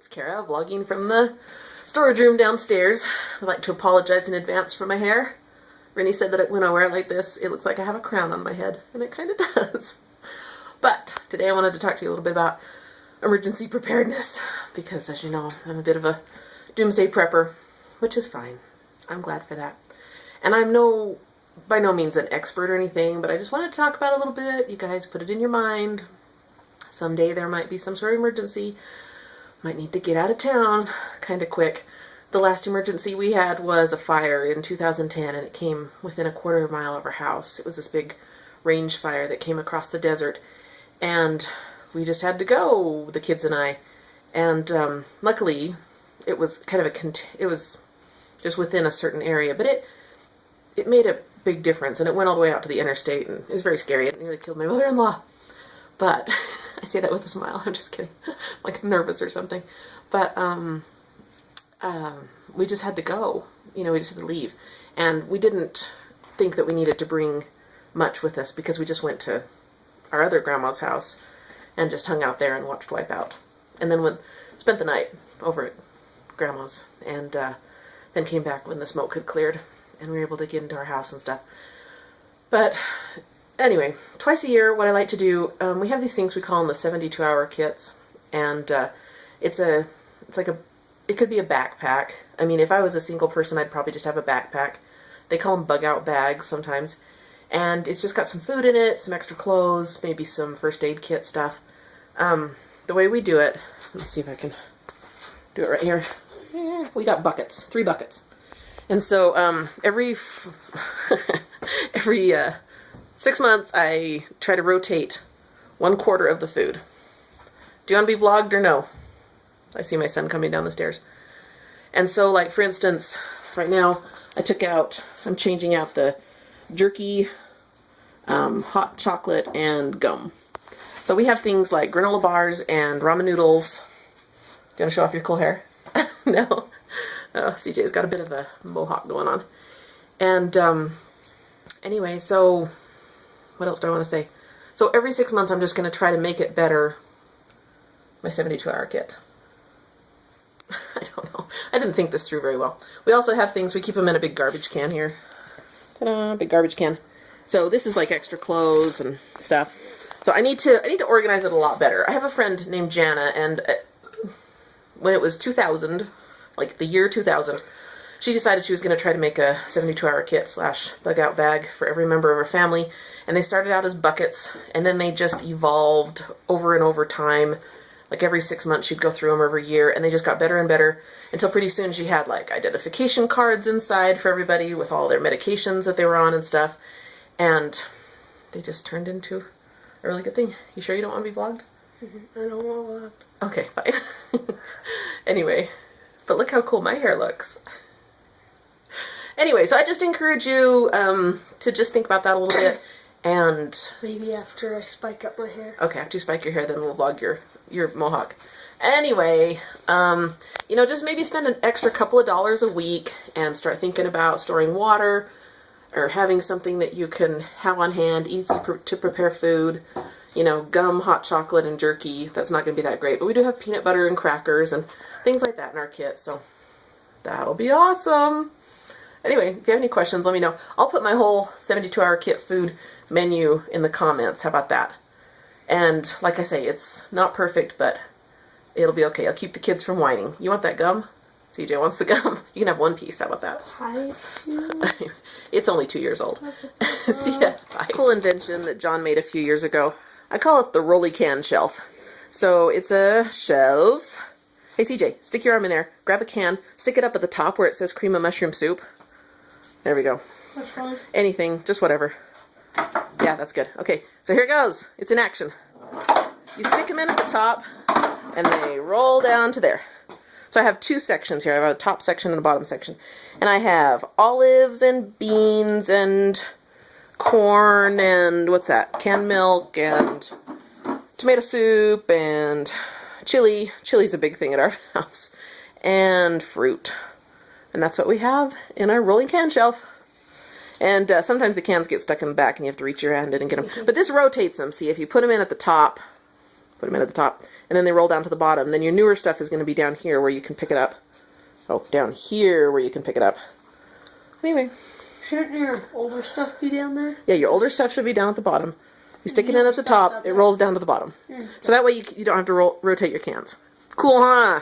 it's Cara, vlogging from the storage room downstairs. I'd like to apologize in advance for my hair. Rennie said that when I wear it like this, it looks like I have a crown on my head, and it kind of does. But today I wanted to talk to you a little bit about emergency preparedness, because as you know, I'm a bit of a doomsday prepper, which is fine. I'm glad for that. And I'm by no means an expert or anything, but I just wanted to talk about it a little bit. You guys put it in your mind. Someday there might be some sort of emergency. Might need to get out of town kind of quick. The last emergency we had was a fire in 2010, and it came within a quarter mile of our house. It was this big range fire that came across the desert, and we just had to go, the kids and I. And luckily, it was kind of it was just within a certain area, but it made a big difference, and it went all the way out to the interstate, and it was very scary. It nearly killed my mother-in-law. But I say that with a smile. I'm just kidding. I'm like nervous or something. But we just had to go. You know, we just had to leave. And we didn't think that we needed to bring much with us, because we just went to our other grandma's house and just hung out there and watched Wipeout. And then spent the night over at grandma's, and then came back when the smoke had cleared and we were able to get into our house and stuff. But anyway, twice a year, what I like to do, we have these things we call them the 72-hour kits, and it could be a backpack. I mean, if I was a single person, I'd probably just have a backpack. They call them bug-out bags sometimes, and it's just got some food in it, some extra clothes, maybe some first aid kit stuff. The way we do it, let me see if I can do it right here. We got buckets, 3 buckets. And so every 6 months, I try to rotate 1/4 of the food. Do you want to be vlogged or no? I see my son coming down the stairs. And so, like, for instance, right now, I'm changing out the jerky, hot chocolate, and gum. So we have things like granola bars and ramen noodles. Do you want to show off your cool hair? No? Oh, CJ's got a bit of a mohawk going on. And anyway, so what else do I want to say? So every 6 months, I'm just going to try to make it better, my 72-hour kit. I don't know. I didn't think this through very well. We also have things, we keep them in a big garbage can here. Ta-da, big garbage can. So this is like extra clothes and stuff. So I need to organize it a lot better. I have a friend named Jana, and when it was 2000, like the year 2000, she decided she was going to try to make a 72-hour kit / bug-out bag for every member of her family. And they started out as buckets, and then they just evolved over and over time. Like every 6 months, she'd go through them every year, and they just got better and better until pretty soon she had like identification cards inside for everybody with all their medications that they were on and stuff. And they just turned into a really good thing. You sure you don't want to be vlogged? I don't want vlogged. Okay, fine. Anyway, but look how cool my hair looks. Anyway, so I just encourage you to just think about that a little bit, and maybe after I spike up my hair. Okay, after you spike your hair, then we'll vlog your mohawk. Anyway, you know, just maybe spend an extra couple of dollars a week and start thinking about storing water, or having something that you can have on hand, easy to prepare food. You know, gum, hot chocolate, and jerky. That's not going to be that great, but we do have peanut butter and crackers and things like that in our kit, so that'll be awesome. Anyway, if you have any questions, let me know. I'll put my whole 72-hour kit food menu in the comments. How about that? And like I say, it's not perfect, but it'll be okay. I'll keep the kids from whining. You want that gum? CJ wants the gum. You can have 1 piece. How about that? It's only 2 years old. See ya. Bye. Cool invention that John made a few years ago. I call it the rolly can shelf. So it's a shelf. Hey CJ, stick your arm in there, grab a can, stick it up at the top where it says cream of mushroom soup. There we go. That's fine. Anything, just whatever. Yeah, that's good. Okay, so here it goes. It's in action. You stick them in at the top, and they roll down to there. So I have 2 sections here. I have a top section and a bottom section. And I have olives and beans and corn and what's that? Canned milk and tomato soup and chili. Chili's a big thing at our house. And fruit. And that's what we have in our rolling can shelf. And sometimes the cans get stuck in the back and you have to reach your hand in and get them. But this rotates them. See, if you put them in at the top, Put them in at the top. And then they roll down to the bottom. Then your newer stuff is going to be down here where you can pick it up. Oh, down here where you can pick it up. Anyway. Shouldn't your older stuff be down there? Yeah, your older stuff should be down at the bottom. You stick it in at the top, it rolls down to the bottom. So that way you don't have to rotate your cans. Cool, huh?